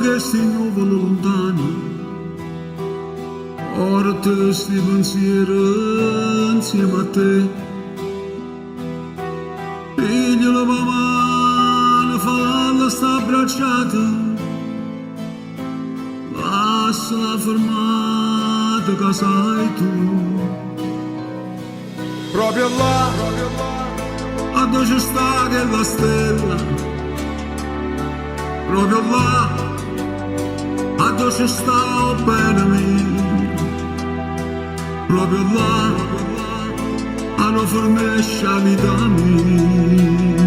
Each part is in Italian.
che sti nuvole lontane, porta sti pensieri insieme a te. Pigliala la mano, falla sta abbracciata, lasciala fermata che sai tu. Proprio là, a dove c'è sta che la stella, proprio là, a dove c'è sta bene mio, proprio là, a dove fornisce la vita mia.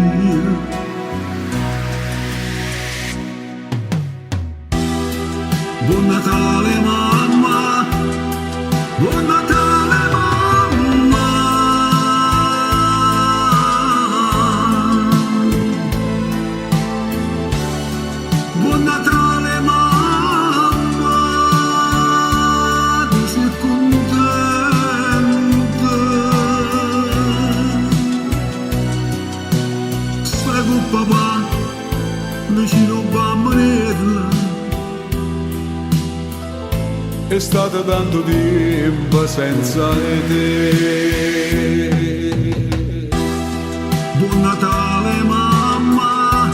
Buon Natale mamma, buon Natale mamma, buon Natale mamma, tu sei contenta, stai con papà vicino a bambola. È stato tanto tempo senza te. Buon Natale mamma,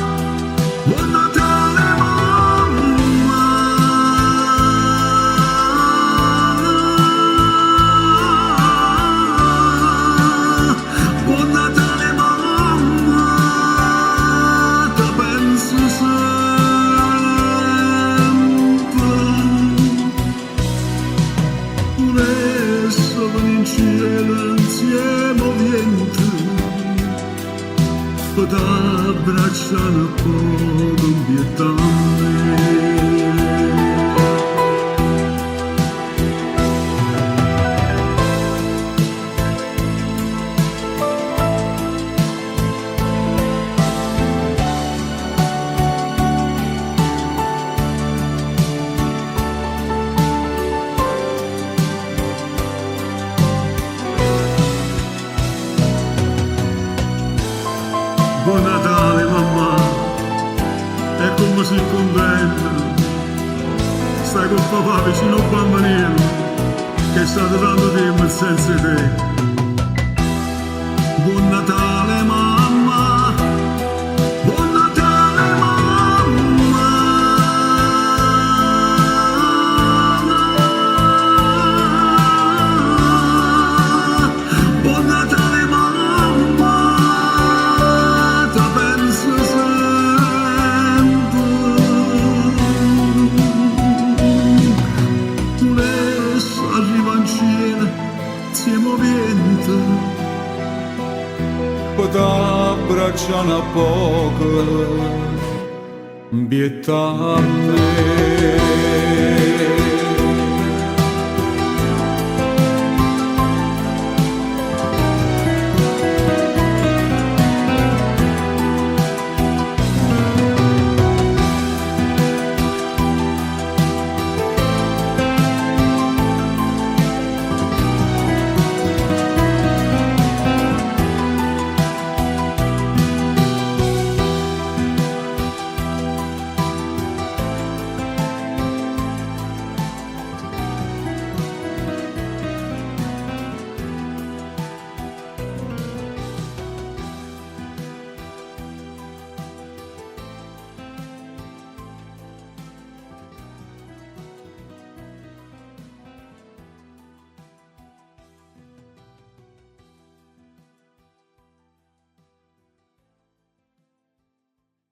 buon Natale mamma, buon Natale mamma, ti penso in cielo insieme al vento, per t'abbracciare un po' con pietà. Buon Natale mamma, e come sei contenta, stai con papà vicino al bambino, che è stato tanto tempo senza te. Buon Natale mamma, buon Natale mamma, buon Natale mamma, siamo vento, per t'abbracciare un poco, pietà a me.